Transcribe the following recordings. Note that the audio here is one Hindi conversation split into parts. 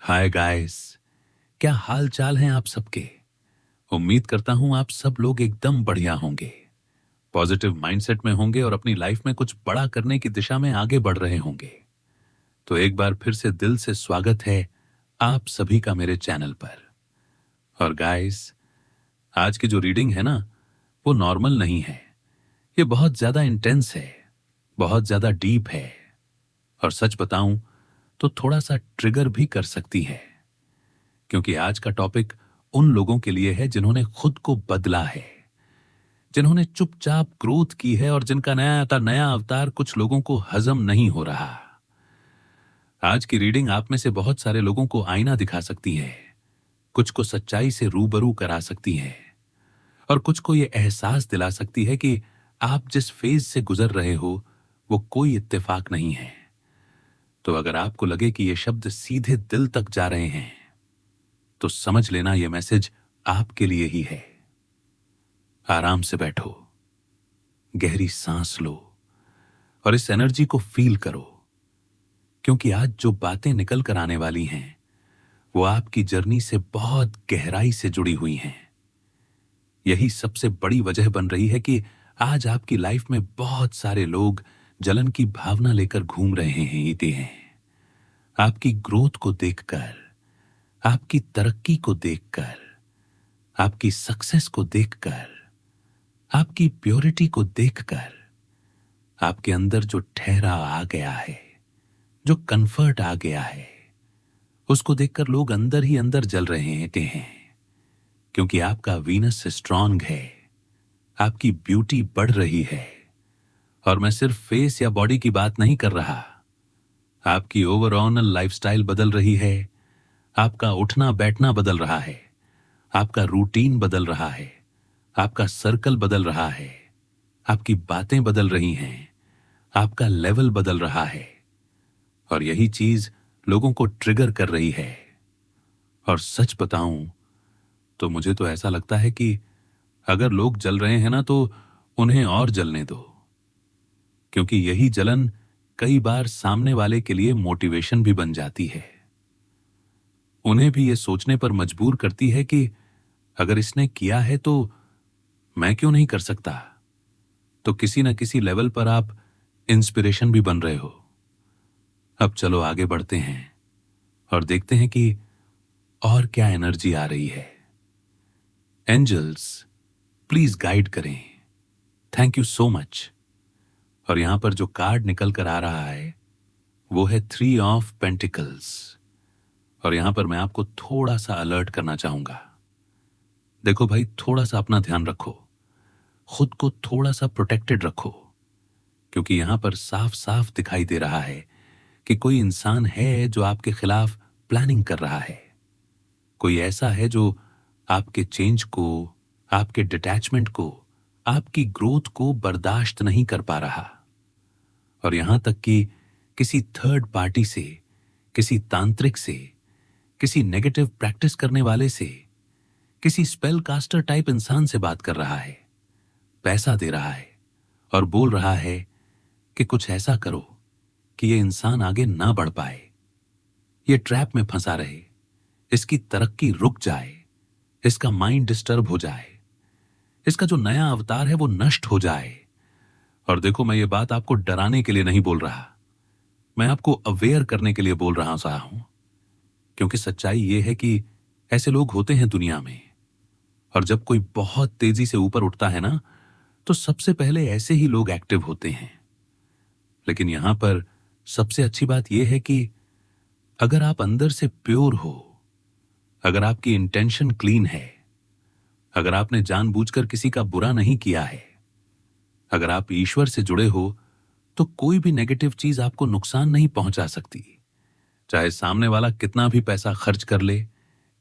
Hi guys. क्या हाल चाल हैं आप सबके। उम्मीद करता हूं आप सब लोग एकदम बढ़िया होंगे, पॉजिटिव माइंडसेट में होंगे और अपनी लाइफ में कुछ बड़ा करने की दिशा में आगे बढ़ रहे होंगे। तो एक बार फिर से दिल से स्वागत है आप सभी का मेरे चैनल पर। और गाइस, आज की जो रीडिंग है ना, वो नॉर्मल नहीं है। ये बहुत ज्यादा इंटेंस है, बहुत ज्यादा डीप है, और सच बताऊं तो थोड़ा सा ट्रिगर भी कर सकती है। क्योंकि आज का टॉपिक उन लोगों के लिए है जिन्होंने खुद को बदला है, जिन्होंने चुपचाप ग्रोथ की है और जिनका नया अवतार कुछ लोगों को हजम नहीं हो रहा। आज की रीडिंग आप में से बहुत सारे लोगों को आईना दिखा सकती है, कुछ को सच्चाई से रूबरू करा सकती है, और कुछ को यह एहसास दिला सकती है कि आप जिस फेज से गुजर रहे हो वो कोई इत्तेफाक नहीं है। तो अगर आपको लगे कि ये शब्द सीधे दिल तक जा रहे हैं तो समझ लेना यह मैसेज आपके लिए ही है। आराम से बैठो, गहरी सांस लो और इस एनर्जी को फील करो, क्योंकि आज जो बातें निकल कर आने वाली हैं वो आपकी जर्नी से बहुत गहराई से जुड़ी हुई हैं। यही सबसे बड़ी वजह बन रही है कि आज आपकी लाइफ में बहुत सारे लोग जलन की भावना लेकर घूम रहे हैं। आपकी ग्रोथ को देखकर, आपकी तरक्की को देखकर, आपकी सक्सेस को देखकर, आपकी प्योरिटी को देखकर, आपके अंदर जो ठहरा आ गया है, जो कंफर्ट आ गया है, उसको देखकर लोग अंदर ही अंदर जल रहे हैं। क्योंकि आपका वीनस स्ट्रांग है, आपकी ब्यूटी बढ़ रही है। और मैं सिर्फ फेस या बॉडी की बात नहीं कर रहा, आपकी ओवरऑल लाइफस्टाइल बदल रही है, आपका उठना बैठना बदल रहा है, आपका रूटीन बदल रहा है, आपका सर्कल बदल रहा है, आपकी बातें बदल रही हैं, आपका लेवल बदल रहा है। और यही चीज लोगों को ट्रिगर कर रही है। और सच बताऊं तो मुझे तो ऐसा लगता है कि अगर लोग जल रहे हैं ना तो उन्हें और जलने दो, क्योंकि यही जलन कई बार सामने वाले के लिए मोटिवेशन भी बन जाती है। उन्हें भी ये सोचने पर मजबूर करती है कि अगर इसने किया है तो मैं क्यों नहीं कर सकता। तो किसी न किसी लेवल पर आप इंस्पिरेशन भी बन रहे हो। अब चलो आगे बढ़ते हैं और देखते हैं कि और क्या एनर्जी आ रही है। एंजल्स प्लीज गाइड करें। Thank you so much. और यहां पर जो कार्ड निकल कर आ रहा है वो है 3 ऑफ पेंटिकल्स। और यहां पर मैं आपको थोड़ा सा अलर्ट करना चाहूंगा। देखो भाई, थोड़ा सा अपना ध्यान रखो, खुद को थोड़ा सा प्रोटेक्टेड रखो, क्योंकि यहां पर साफ साफ दिखाई दे रहा है कि कोई इंसान है जो आपके खिलाफ प्लानिंग कर रहा है। कोई ऐसा है जो आपके चेंज को, आपके डिटैचमेंट को, आपकी ग्रोथ को बर्दाश्त नहीं कर पा रहा। और यहां तक कि किसी थर्ड पार्टी से, किसी तांत्रिक से, किसी नेगेटिव प्रैक्टिस करने वाले से, किसी स्पेल कास्टर टाइप इंसान से बात कर रहा है, पैसा दे रहा है और बोल रहा है कि कुछ ऐसा करो कि ये इंसान आगे ना बढ़ पाए, ये ट्रैप में फंसा रहे, इसकी तरक्की रुक जाए, इसका माइंड डिस्टर्ब हो जाए, इसका जो नया अवतार है वो नष्ट हो जाए। और देखो, मैं ये बात आपको डराने के लिए नहीं बोल रहा, मैं आपको अवेयर करने के लिए बोल रहा हूं। क्योंकि सच्चाई ये है कि ऐसे लोग होते हैं दुनिया में, और जब कोई बहुत तेजी से ऊपर उठता है ना तो सबसे पहले ऐसे ही लोग एक्टिव होते हैं। लेकिन यहां पर सबसे अच्छी बात यह है कि अगर आप अंदर से प्योर हो, अगर आपकी इंटेंशन क्लीन है, अगर आपने जानबूझकर किसी का बुरा नहीं किया है, अगर आप ईश्वर से जुड़े हो, तो कोई भी नेगेटिव चीज आपको नुकसान नहीं पहुंचा सकती। चाहे सामने वाला कितना भी पैसा खर्च कर ले,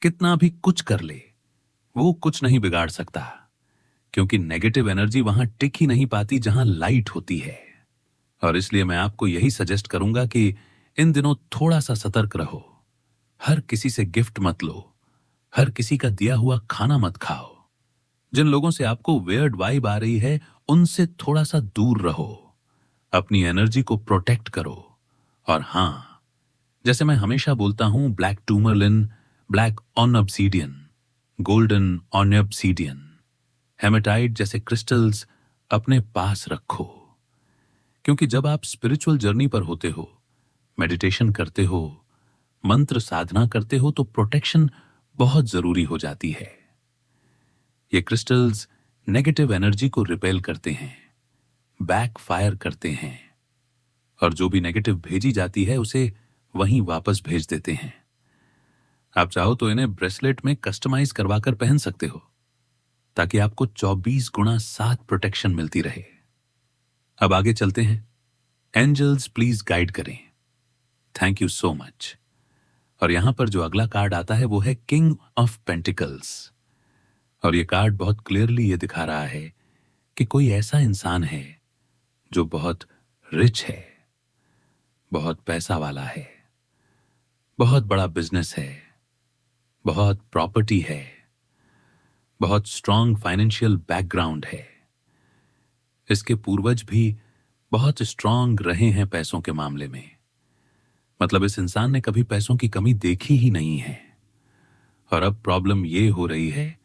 कितना भी कुछ कर ले, वो कुछ नहीं बिगाड़ सकता। क्योंकि नेगेटिव एनर्जी वहां टिक ही नहीं पाती जहां लाइट होती है। और इसलिए मैं आपको यही सजेस्ट करूंगा कि इन दिनों थोड़ा सा सतर्क रहो। हर किसी से गिफ्ट मत लो, हर किसी का दिया हुआ खाना मत खाओ। जिन लोगों से आपको वियर्ड वाइब आ रही है उनसे थोड़ा सा दूर रहो। अपनी एनर्जी को प्रोटेक्ट करो। और हां, जैसे मैं हमेशा बोलता हूं, black tourmaline, black on obsidian, golden on obsidian, hematite जैसे क्रिस्टल्स अपने पास रखो। क्योंकि जब आप स्पिरिचुअल जर्नी पर होते हो, मेडिटेशन करते हो, मंत्र साधना करते हो, तो प्रोटेक्शन बहुत जरूरी हो जाती है। ये क्रिस्टल्स नेगेटिव एनर्जी को रिपेल करते हैं, बैक फायर करते हैं, और जो भी नेगेटिव भेजी जाती है उसे वहीं वापस भेज देते हैं। आप चाहो तो इन्हें ब्रेसलेट में कस्टमाइज करवाकर पहन सकते हो, ताकि आपको 24 गुना 7 प्रोटेक्शन मिलती रहे। अब आगे चलते हैं। एंजल्स प्लीज गाइड करें। Thank you so much. और यहां पर जो अगला कार्ड आता है वो है किंग ऑफ पेंटिकल्स। और ये कार्ड बहुत क्लियरली ये दिखा रहा है कि कोई ऐसा इंसान है जो बहुत रिच है, बहुत पैसा वाला है, बहुत बड़ा बिजनेस है, बहुत प्रॉपर्टी है, बहुत स्ट्रांग फाइनेंशियल बैकग्राउंड है। इसके पूर्वज भी बहुत स्ट्रांग रहे हैं पैसों के मामले में। मतलब इस इंसान ने कभी पैसों की कमी देखी ही नहीं है। और अब प्रॉब्लम ये हो रही है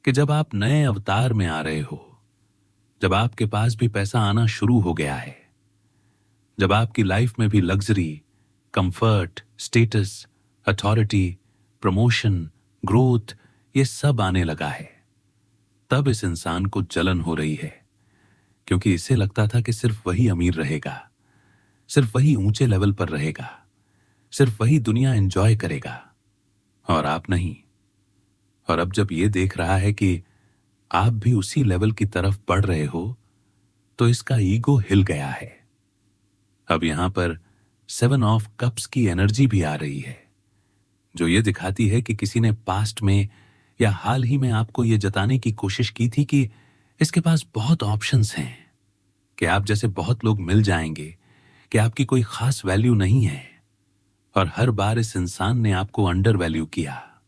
कि जब आप नए अवतार में आ रहे हो, जब आपके पास भी पैसा आना शुरू हो गया है, जब आपकी लाइफ में भी luxury, comfort, status, authority, promotion, growth, ये सब आने लगा है, तब इस इंसान को जलन हो रही है। क्योंकि इसे लगता था कि सिर्फ वही अमीर रहेगा, सिर्फ वही ऊंचे लेवल पर रहेगा, सिर्फ वही दुनिया एंजॉय करेगा, और आप नहीं। और अब जब ये देख रहा है कि आप भी उसी लेवल की तरफ बढ़ रहे हो, तो इसका ईगो हिल गया है। अब यहां पर 7 ऑफ कप्स की एनर्जी भी आ रही है, जो ये दिखाती है कि किसी ने पास्ट में या हाल ही में आपको ये जताने की कोशिश की थी कि इसके पास बहुत ऑप्शंस हैं, कि आप जैसे बहुत लोग मिल जाएंगे, कि आपकी कोई खास वैल्यू नहीं है। और हर बार इस इंसान ने आपको अंडर वैल्यू किया,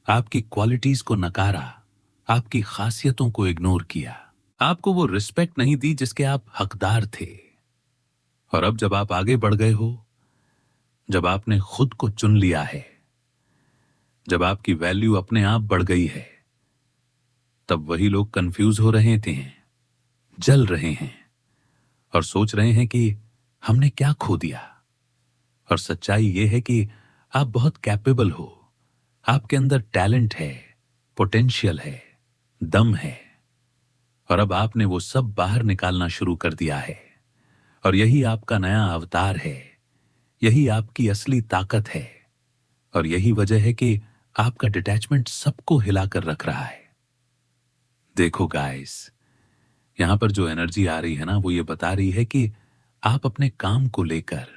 आपकी क्वालिटीज को नकारा, आपकी खासियतों को इग्नोर किया, आपको वो रिस्पेक्ट नहीं दी जिसके आप हकदार थे। और अब जब आप आगे बढ़ गए हो, जब आपने खुद को चुन लिया है, जब आपकी वैल्यू अपने आप बढ़ गई है, तब वही लोग कंफ्यूज हो रहे थे, जल रहे हैं और सोच रहे हैं कि हमने क्या खो दिया। और सच्चाई यह है कि आप बहुत कैपेबल हो, आपके अंदर टैलेंट है, पोटेंशियल है, दम है। और अब आपने वो सब बाहर निकालना शुरू कर दिया है। और यही आपका नया अवतार है, यही आपकी असली ताकत है। और यही वजह है कि आपका डिटैचमेंट सबको हिलाकर रख रहा है। देखो गाइस, यहां पर जो एनर्जी आ रही है ना, वो ये बता रही है कि आप अपने काम को लेकर,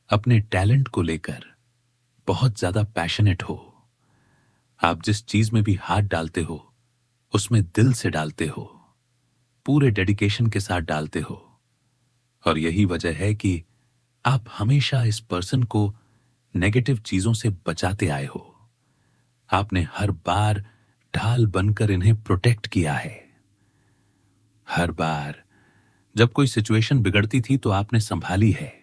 अपने टैलेंट को लेकर बहुत ज्यादा पैशनेट हो। आप जिस चीज में भी हाथ डालते हो, उसमें दिल से डालते हो, पूरे डेडिकेशन के साथ डालते हो। और यही वजह है कि आप हमेशा इस पर्सन को नेगेटिव चीजों से बचाते आए हो। आपने हर बार ढाल बनकर इन्हें प्रोटेक्ट किया है। हर बार जब कोई सिचुएशन बिगड़ती थी तो आपने संभाली है।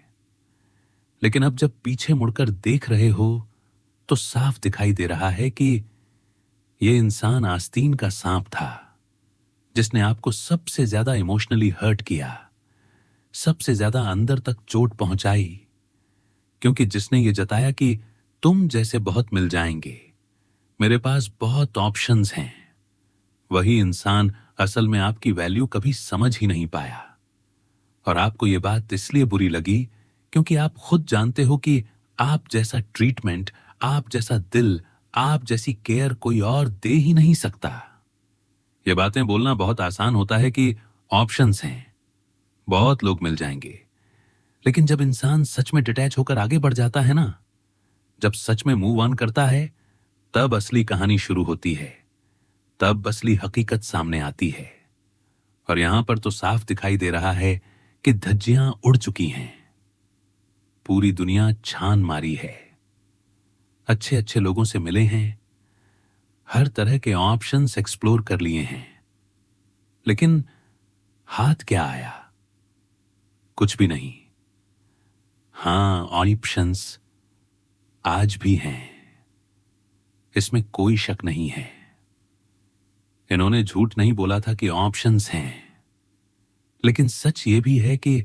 लेकिन अब जब पीछे मुड़कर देख रहे हो, तो साफ दिखाई दे रहा है कि यह इंसान आस्तीन का सांप था, जिसने आपको सबसे ज्यादा इमोशनली हर्ट किया, सबसे ज्यादा अंदर तक चोट पहुंचाई। क्योंकि जिसने ये जताया कि तुम जैसे बहुत मिल जाएंगे, मेरे पास बहुत ऑप्शंस हैं, वही इंसान असल में आपकी वैल्यू कभी समझ ही नहीं पाया। और आपको ये बात इसलिए बुरी लगी क्योंकि आप खुद जानते हो कि आप जैसा ट्रीटमेंट, आप जैसा दिल, आप जैसी केयर कोई और दे ही नहीं सकता। ये बातें बोलना बहुत आसान होता है कि ऑप्शंस हैं, बहुत लोग मिल जाएंगे। लेकिन जब इंसान सच में डिटैच होकर आगे बढ़ जाता है ना, जब सच में मूव ऑन करता है, तब असली कहानी शुरू होती है, तब असली हकीकत सामने आती है। और यहां पर तो साफ दिखाई दे रहा है कि धज्जियां उड़ चुकी हैं, पूरी दुनिया छान मारी है, अच्छे अच्छे लोगों से मिले हैं, हर तरह के ऑप्शंस एक्सप्लोर कर लिए हैं। लेकिन हाथ क्या आया? कुछ भी नहीं। हां, ऑप्शंस आज भी हैं, इसमें कोई शक नहीं है। इन्होंने झूठ नहीं बोला था कि ऑप्शंस हैं, लेकिन सच ये भी है कि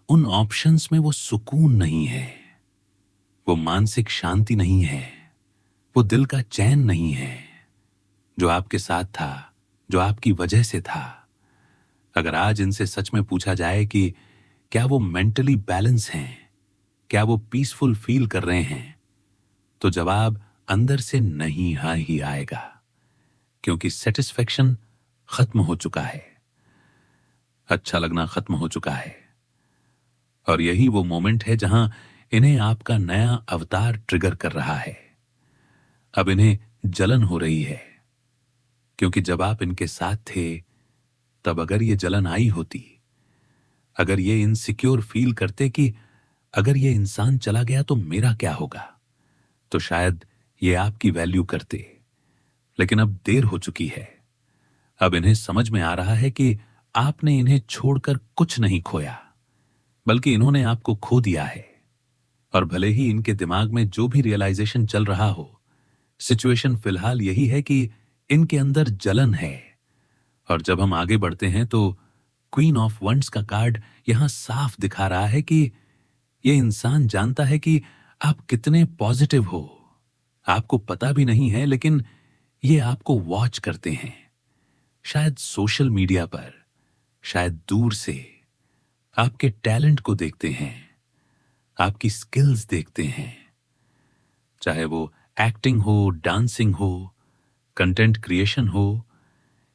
उन ऑप्शंस में वो सुकून नहीं है, वो मानसिक शांति नहीं है, वो दिल का चैन नहीं है जो आपके साथ था, जो आपकी वजह से था। अगर आज इनसे सच में पूछा जाए कि क्या वो मेंटली बैलेंस हैं, क्या वो पीसफुल फील कर रहे हैं, तो जवाब अंदर से नहीं हाँ ही आएगा, क्योंकि सेटिस्फेक्शन खत्म हो चुका है, अच्छा लगना खत्म हो चुका है। और यही वो मोमेंट है जहां इन्हें आपका नया अवतार ट्रिगर कर रहा है। अब इन्हें जलन हो रही है, क्योंकि जब आप इनके साथ थे तब अगर ये जलन आई होती, अगर ये इनसिक्योर फील करते कि अगर ये इंसान चला गया तो मेरा क्या होगा, तो शायद ये आपकी वैल्यू करते। लेकिन अब देर हो चुकी है। अब इन्हें समझ में आ रहा है कि आपने इन्हें छोड़कर कुछ नहीं खोया, बल्कि इन्होंने आपको खो दिया है। और भले ही इनके दिमाग में जो भी रियलाइजेशन चल रहा हो, सिचुएशन फिलहाल यही है कि इनके अंदर जलन है। और जब हम आगे बढ़ते हैं तो क्वीन ऑफ वंड्स का कार्ड यहां साफ दिखा रहा है कि यह इंसान जानता है कि आप कितने पॉजिटिव हो, आपको पता भी नहीं है, लेकिन ये आपको वॉच करते हैं, शायद सोशल मीडिया पर, शायद दूर से आपके टैलेंट को देखते हैं, आपकी स्किल्स देखते हैं, चाहे वो एक्टिंग हो, डांसिंग हो, कंटेंट क्रिएशन हो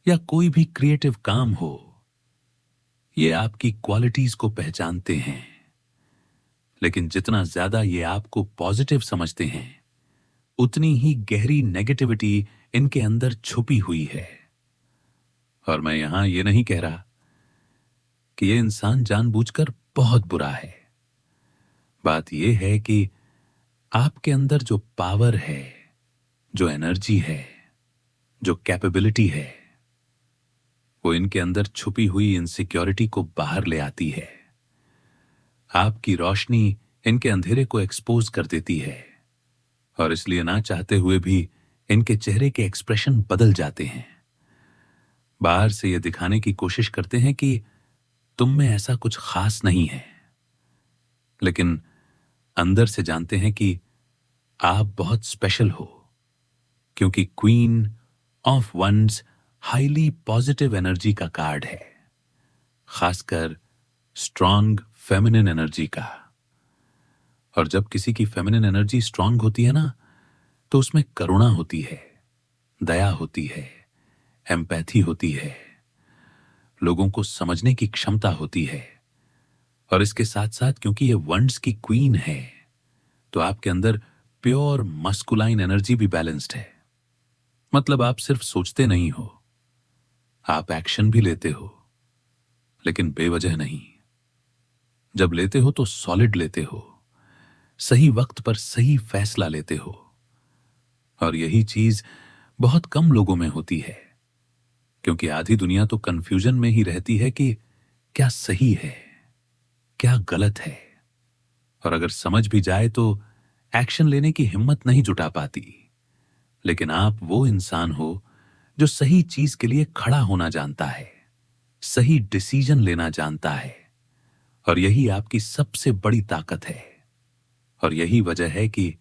या कोई भी क्रिएटिव काम हो। ये आपकी क्वालिटीज को पहचानते हैं, लेकिन जितना ज्यादा ये आपको पॉजिटिव समझते हैं, उतनी ही गहरी नेगेटिविटी इनके अंदर छुपी हुई है। और मैं यहां ये नहीं कह रहा कि ये इंसान जानबूझकर बहुत बुरा है। बात यह है कि आपके अंदर जो पावर है, जो एनर्जी है, जो कैपेबिलिटी है, वो इनके अंदर छुपी हुई इनसिक्योरिटी को बाहर ले आती है। आपकी रोशनी इनके अंधेरे को एक्सपोज कर देती है, और इसलिए ना चाहते हुए भी इनके चेहरे के एक्सप्रेशन बदल जाते हैं। बाहर से ये दिखाने की कोशिश करते हैं कि तुम में ऐसा कुछ खास नहीं है, लेकिन अंदर से जानते हैं कि आप बहुत स्पेशल हो, क्योंकि queen of wands highly positive energy का कार्ड है, खासकर स्ट्रांग फेमिनिन एनर्जी का। और जब किसी की फेमिनिन एनर्जी स्ट्रांग होती है ना, तो उसमें करुणा होती है, दया होती है, एम्पैथी होती है, लोगों को समझने की क्षमता होती है। और इसके साथ साथ क्योंकि ये वंड्स की क्वीन है, तो आपके अंदर प्योर मस्कुलाइन एनर्जी भी बैलेंस्ड है। मतलब आप सिर्फ सोचते नहीं हो, आप एक्शन भी लेते हो, लेकिन बेवजह नहीं। जब लेते हो तो सॉलिड लेते हो, सही वक्त पर सही फैसला लेते हो। और यही चीज बहुत कम लोगों में होती है, क्योंकि आधी दुनिया तो कंफ्यूजन में ही रहती है कि क्या सही है, क्या गलत है। और अगर समझ भी जाए तो एक्शन लेने की हिम्मत नहीं जुटा पाती। लेकिन आप वो इंसान हो जो सही चीज के लिए खड़ा होना जानता है, सही डिसीजन लेना जानता है, और यही आपकी सबसे बड़ी ताकत है। और यही वजह है कि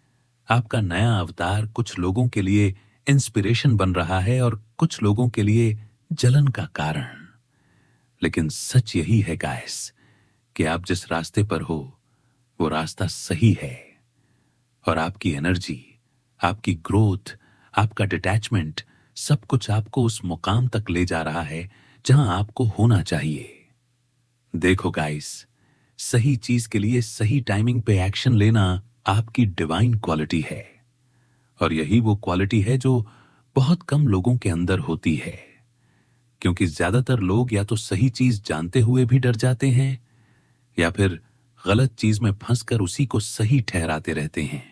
आपका नया अवतार कुछ लोगों के लिए इंस्पिरेशन बन रहा है और कुछ लोगों के लिए जलन का कारण। लेकिन सच यही है गाइस कि आप जिस रास्ते पर हो वो रास्ता सही है, और आपकी एनर्जी, आपकी ग्रोथ, आपका डिटैचमेंट, सब कुछ आपको उस मुकाम तक ले जा रहा है जहां आपको होना चाहिए। देखो गाइस, सही चीज के लिए सही टाइमिंग पे एक्शन लेना आपकी डिवाइन क्वालिटी है, और यही वो क्वालिटी है जो बहुत कम लोगों के अंदर होती है। क्योंकि ज्यादातर लोग या तो सही चीज जानते हुए भी डर जाते हैं, या फिर गलत चीज में फंसकर उसी को सही ठहराते रहते हैं।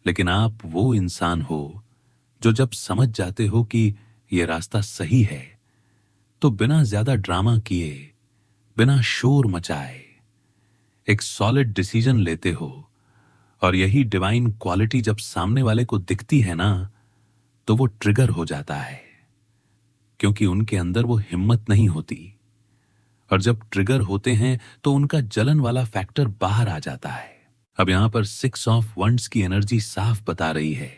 लेकिन आप वो इंसान हो जो जब समझ जाते हो कि यह रास्ता सही है, तो बिना ज्यादा ड्रामा किए, बिना शोर मचाए, एक सॉलिड डिसीजन लेते हो और यही डिवाइन क्वालिटी जब सामने वाले को दिखती है ना, तो वो ट्रिगर हो जाता है, क्योंकि उनके अंदर वो हिम्मत नहीं होती। और जब ट्रिगर होते हैं तो उनका जलन वाला फैक्टर बाहर आ जाता है। अब यहां पर 6 ऑफ वंड्स की एनर्जी साफ बता रही है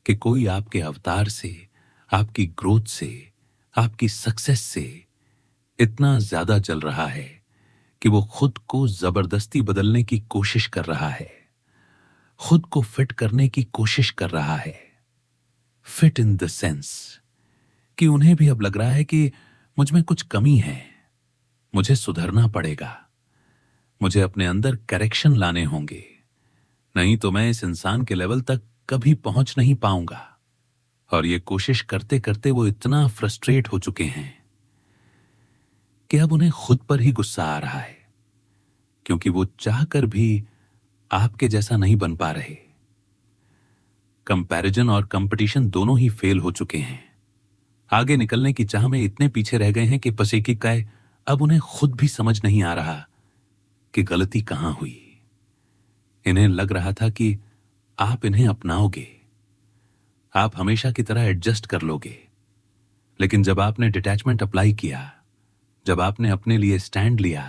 कि कोई आपके अवतार से, आपकी ग्रोथ से, आपकी सक्सेस से इतना ज्यादा जल रहा है कि वो खुद को जबरदस्ती बदलने की कोशिश कर रहा है, खुद को फिट करने की कोशिश कर रहा है। फिट इन द सेंस कि उन्हें भी अब लग रहा है कि मुझ में कुछ कमी है, मुझे सुधरना पड़ेगा, मुझे अपने अंदर करेक्शन लाने होंगे, नहीं तो मैं इस इंसान के लेवल तक कभी पहुंच नहीं पाऊंगा। और ये कोशिश करते करते वो इतना फ्रस्ट्रेट हो चुके हैं कि अब उन्हें खुद पर ही गुस्सा आ रहा है, क्योंकि वो चाहकर भी आपके जैसा नहीं बन पा रहे। कंपैरिजन और कंपटीशन दोनों ही फेल हो चुके हैं। आगे निकलने की चाह में इतने पीछे रह गए हैं कि पसेकी काय अब उन्हें खुद भी समझ नहीं आ रहा कि गलती कहां हुई। इन्हें लग रहा था कि आप इन्हें अपनाओगे, आप हमेशा की तरह एडजस्ट कर लोगे, लेकिन जब आपने डिटैचमेंट अप्लाई किया, जब आपने अपने लिए स्टैंड लिया,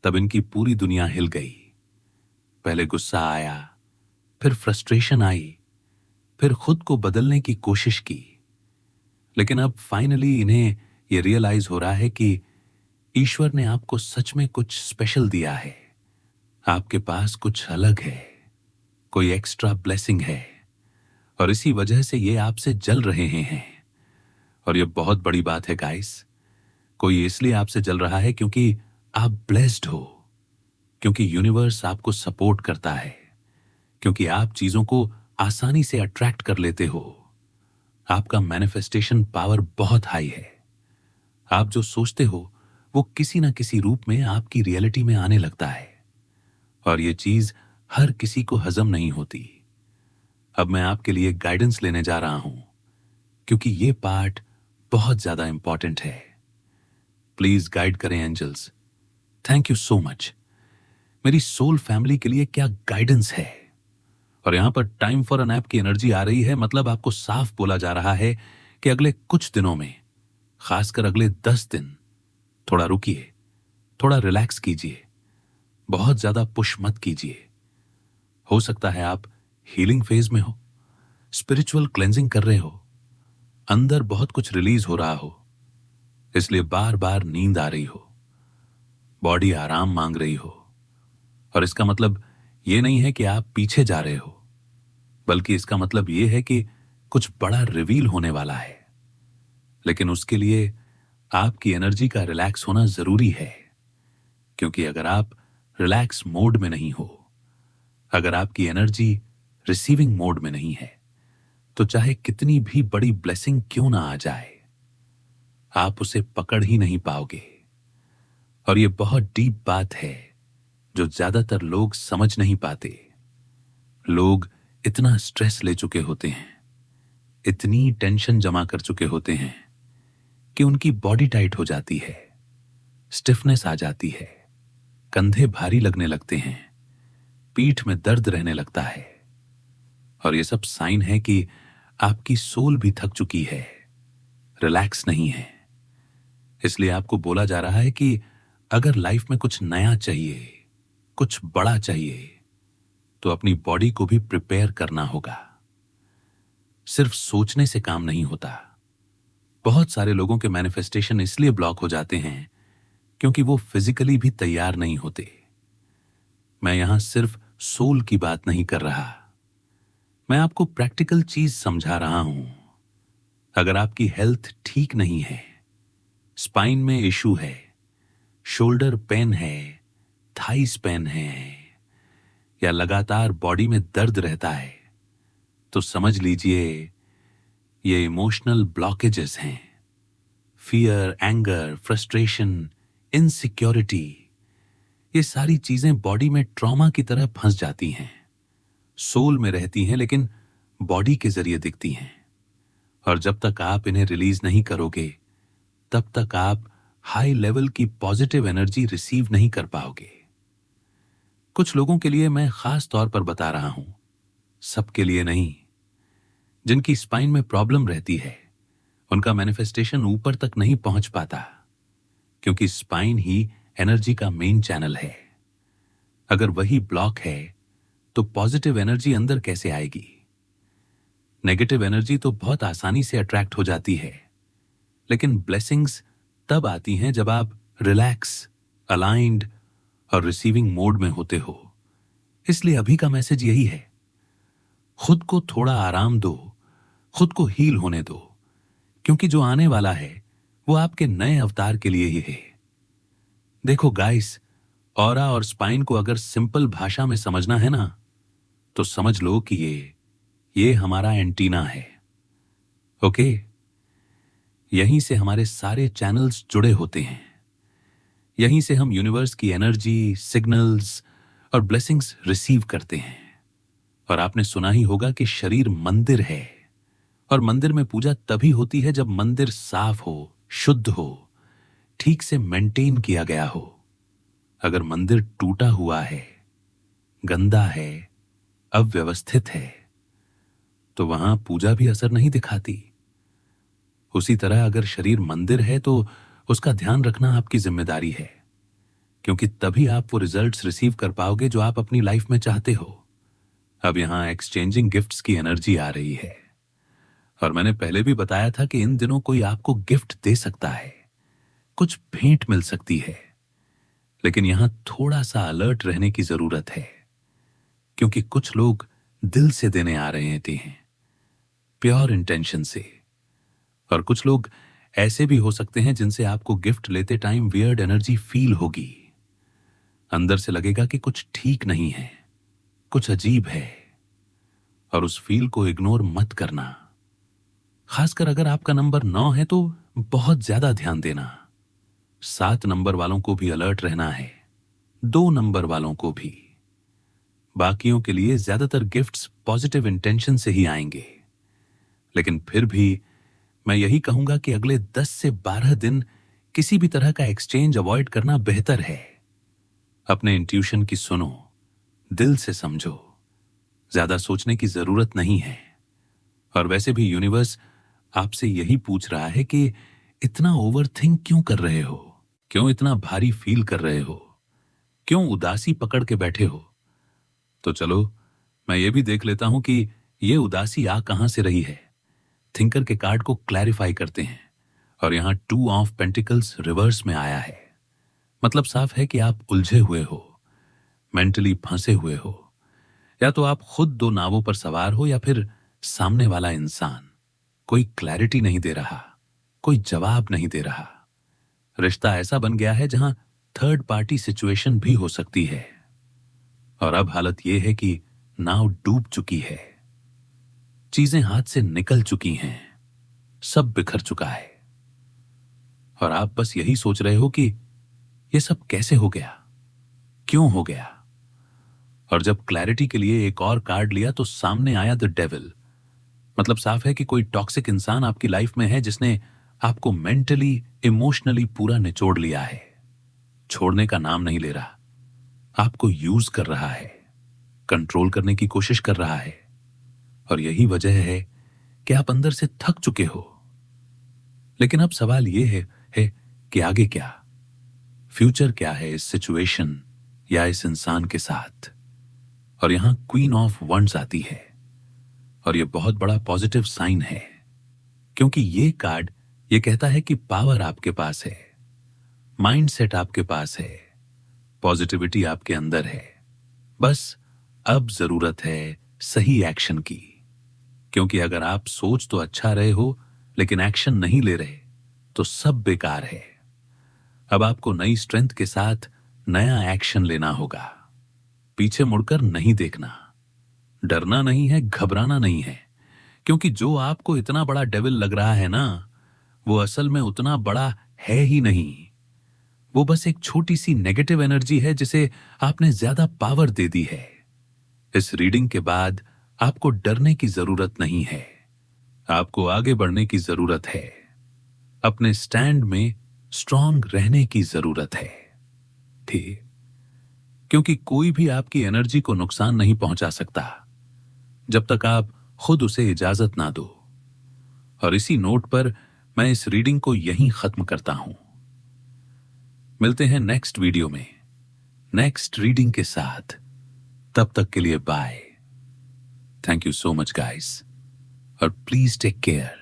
तब इनकी पूरी दुनिया हिल गई। पहले गुस्सा आया, फिर फ्रस्ट्रेशन आई, फिर खुद को बदलने की कोशिश की, लेकिन अब फाइनली इन्हें यह रियलाइज हो रहा है कि ईश्वर ने आपको सच में कुछ स्पेशल दिया है, आपके पास कुछ अलग है, कोई एक्स्ट्रा ब्लेसिंग है, और इसी वजह से ये आपसे जल रहे हैं। और ये बहुत बड़ी बात है गाइस। कोई इसलिए आपसे जल रहा है क्योंकि आप ब्लेस्ड हो, क्योंकि यूनिवर्स आपको सपोर्ट करता है, क्योंकि आप चीजों को आसानी से अट्रैक्ट कर लेते हो। आपका मैनिफेस्टेशन पावर बहुत हाई है। आप जो सोचते हो वो किसी ना किसी रूप में आपकी रियलिटी में आने लगता है, और ये चीज हर किसी को हजम नहीं होती। अब मैं आपके लिए गाइडेंस लेने जा रहा हूं, क्योंकि ये पार्ट बहुत ज्यादा इंपॉर्टेंट है। प्लीज गाइड करें angels. Thank you so much. मेरी सोल फैमिली के लिए क्या गाइडेंस है। और यहां पर टाइम फॉर अ नैप की एनर्जी आ रही है, मतलब आपको साफ बोला जा रहा है कि अगले कुछ दिनों में, खासकर अगले 10 दिन, थोड़ा रुकिए, थोड़ा रिलैक्स कीजिए, बहुत ज्यादा पुश मत कीजिए। हो सकता है आप हीलिंग फेज में हो, स्पिरिचुअल क्लेंजिंग कर रहे हो, अंदर बहुत कुछ रिलीज हो रहा हो, इसलिए बार बार नींद आ रही हो, बॉडी आराम मांग रही हो। और इसका मतलब यह नहीं है कि आप पीछे जा रहे हो, बल्कि इसका मतलब यह है कि कुछ बड़ा रिवील होने वाला है। लेकिन उसके लिए आपकी एनर्जी का रिलैक्स होना जरूरी है, क्योंकि अगर आप रिलैक्स मोड में नहीं हो, अगर आपकी एनर्जी रिसीविंग मोड में नहीं है, तो चाहे कितनी भी बड़ी ब्लेसिंग क्यों ना आ जाए, आप उसे पकड़ ही नहीं पाओगे। और यह बहुत डीप बात है जो ज्यादातर लोग समझ नहीं पाते। लोग इतना स्ट्रेस ले चुके होते हैं, इतनी टेंशन जमा कर चुके होते हैं कि उनकी बॉडी टाइट हो जाती है, स्टिफनेस आ जाती है, कंधे भारी लगने लगते हैं, पीठ में दर्द रहने लगता है। और ये सब साइन है कि आपकी सोल भी थक चुकी है, रिलैक्स नहीं है। इसलिए आपको बोला जा रहा है कि अगर लाइफ में कुछ नया चाहिए, कुछ बड़ा चाहिए, तो अपनी बॉडी को भी प्रिपेयर करना होगा। सिर्फ सोचने से काम नहीं होता। बहुत सारे लोगों के मैनिफेस्टेशन इसलिए ब्लॉक हो जाते हैं क्योंकि वो फिजिकली भी तैयार नहीं होते। मैं यहां सिर्फ सोल की बात नहीं कर रहा, मैं आपको प्रैक्टिकल चीज समझा रहा हूं। अगर आपकी हेल्थ ठीक नहीं है, स्पाइन में इशू है, शोल्डर पेन है, थाइस पेन है, या लगातार बॉडी में दर्द रहता है, तो समझ लीजिए ये इमोशनल ब्लॉकेजेस हैं। फियर, एंगर, फ्रस्ट्रेशन, इनसिक्योरिटी, ये सारी चीजें बॉडी में ट्रॉमा की तरह फंस जाती हैं, सोल में रहती हैं, लेकिन बॉडी के जरिए दिखती हैं। और जब तक आप इन्हें रिलीज नहीं करोगे, तब तक आप हाई लेवल की पॉजिटिव एनर्जी रिसीव नहीं कर पाओगे। कुछ लोगों के लिए मैं खास तौर पर बता रहा हूं, सबके लिए नहीं। जिनकी स्पाइन में प्रॉब्लम रहती है, उनका मैनिफेस्टेशन ऊपर तक नहीं पहुंच पाता, क्योंकि स्पाइन ही एनर्जी का मेन चैनल है। अगर वही ब्लॉक है तो पॉजिटिव एनर्जी अंदर कैसे आएगी? नेगेटिव एनर्जी तो बहुत आसानी से अट्रैक्ट हो जाती है, लेकिन ब्लेसिंग्स तब आती हैं जब आप रिलैक्स, अलाइंड और रिसीविंग मोड में होते हो। इसलिए अभी का मैसेज यही है, खुद को थोड़ा आराम दो, खुद को हील होने दो, क्योंकि जो आने वाला है वो आपके नए अवतार के लिए ही है। देखो गाइस, ऑरा और स्पाइन को अगर सिंपल भाषा में समझना है ना, तो समझ लो कि ये हमारा एंटीना है। ओके, यहीं से हमारे सारे चैनल्स जुड़े होते हैं। यहीं से हम यूनिवर्स की एनर्जी, सिग्नल्स और ब्लेसिंग्स रिसीव करते हैं। और आपने सुना ही होगा कि शरीर मंदिर है, और मंदिर में पूजा तभी होती है जब मंदिर साफ हो, शुद्ध हो, ठीक से मेंटेन किया गया हो। अगर मंदिर टूटा हुआ है, गंदा है, अव्यवस्थित है, तो वहां पूजा भी असर नहीं दिखाती। उसी तरह अगर शरीर मंदिर है तो उसका ध्यान रखना आपकी जिम्मेदारी है, क्योंकि तभी आप वो रिजल्ट्स रिसीव कर पाओगे जो आप अपनी लाइफ में चाहते हो। अब यहां एक्सचेंजिंग गिफ्ट्स की एनर्जी आ रही है, और मैंने पहले भी बताया था कि इन दिनों कोई आपको गिफ्ट दे सकता है, कुछ भेंट मिल सकती है, लेकिन यहां थोड़ा सा अलर्ट रहने की जरूरत है, क्योंकि कुछ लोग दिल से देने आ रहे हैं, प्योर इंटेंशन से, और कुछ लोग ऐसे भी हो सकते हैं जिनसे आपको गिफ्ट लेते टाइम वियर्ड एनर्जी फील होगी। अंदर से लगेगा कि कुछ ठीक नहीं है, कुछ अजीब है, और उस फील को इग्नोर मत करना। खासकर अगर आपका नंबर 9 है तो बहुत ज्यादा ध्यान देना। 7 नंबर वालों को भी अलर्ट रहना है, 2 नंबर वालों को भी। बाकियों के लिए ज्यादातर गिफ्ट्स पॉजिटिव इंटेंशन से ही आएंगे, लेकिन फिर भी मैं यही कहूंगा कि अगले 10 से 12 दिन किसी भी तरह का एक्सचेंज अवॉइड करना बेहतर है। अपने इंट्यूशन की सुनो, दिल से समझो, ज्यादा सोचने की जरूरत नहीं है। और वैसे भी यूनिवर्स आपसे यही पूछ रहा है कि इतना ओवरथिंक क्यों कर रहे हो, क्यों इतना भारी फील कर रहे हो, क्यों उदासी पकड़ के बैठे हो। तो चलो मैं ये भी देख लेता हूं कि ये उदासी आ कहां से रही है। थिंकर के कार्ड को क्लैरिफाई करते हैं, और यहां 2 ऑफ पेंटिकल्स रिवर्स में आया है। मतलब साफ है कि आप उलझे हुए हो, मेंटली फंसे हुए हो, या तो आप खुद 2 नावों पर सवार हो, या फिर सामने वाला इंसान कोई क्लैरिटी नहीं दे रहा, कोई जवाब नहीं दे रहा। रिश्ता ऐसा बन गया है जहां थर्ड पार्टी सिचुएशन भी हो सकती है, और अब हालत यह है कि नाव डूब चुकी है, चीजें हाथ से निकल चुकी हैं, सब बिखर चुका है, और आप बस यही सोच रहे हो कि यह सब कैसे हो गया, क्यों हो गया। और जब क्लैरिटी के लिए एक और कार्ड लिया तो सामने आया द डेविल। मतलब साफ है कि कोई टॉक्सिक इंसान आपकी लाइफ में है जिसने आपको मेंटली, इमोशनली पूरा निचोड़ लिया है, छोड़ने का नाम नहीं ले रहा, आपको यूज कर रहा है, कंट्रोल करने की कोशिश कर रहा है। और यही वजह है कि आप अंदर से थक चुके हो। लेकिन अब सवाल यह है कि आगे क्या, फ्यूचर क्या है इस सिचुएशन या इस इंसान के साथ। और यहां क्वीन ऑफ वंड्स आती है, और यह बहुत बड़ा पॉजिटिव साइन है, क्योंकि ये कार्ड ये कहता है कि पावर आपके पास है, माइंडसेट आपके पास है, पॉजिटिविटी आपके अंदर है। बस अब जरूरत है सही एक्शन की, क्योंकि अगर आप सोच तो अच्छा रहे हो लेकिन एक्शन नहीं ले रहे तो सब बेकार है। अब आपको नई स्ट्रेंथ के साथ नया एक्शन लेना होगा। पीछे मुड़कर नहीं देखना, डरना नहीं है, घबराना नहीं है, क्योंकि जो आपको इतना बड़ा डेविल लग रहा है ना, वो असल में उतना बड़ा है ही नहीं। वो बस एक छोटी सी नेगेटिव एनर्जी है जिसे आपने ज्यादा पावर दे दी है। इस रीडिंग के बाद आपको डरने की जरूरत नहीं है, आपको आगे बढ़ने की जरूरत है, अपने स्टैंड में स्ट्रांग रहने की जरूरत है। ठीक, क्योंकि कोई भी आपकी एनर्जी को नुकसान नहीं पहुंचा सकता जब तक आप खुद उसे इजाजत ना दो। और इसी नोट पर मैं इस रीडिंग को यहीं खत्म करता हूं। मिलते हैं नेक्स्ट वीडियो में नेक्स्ट रीडिंग के साथ। तब तक के लिए bye. Thank you so much guys और प्लीज टेक केयर।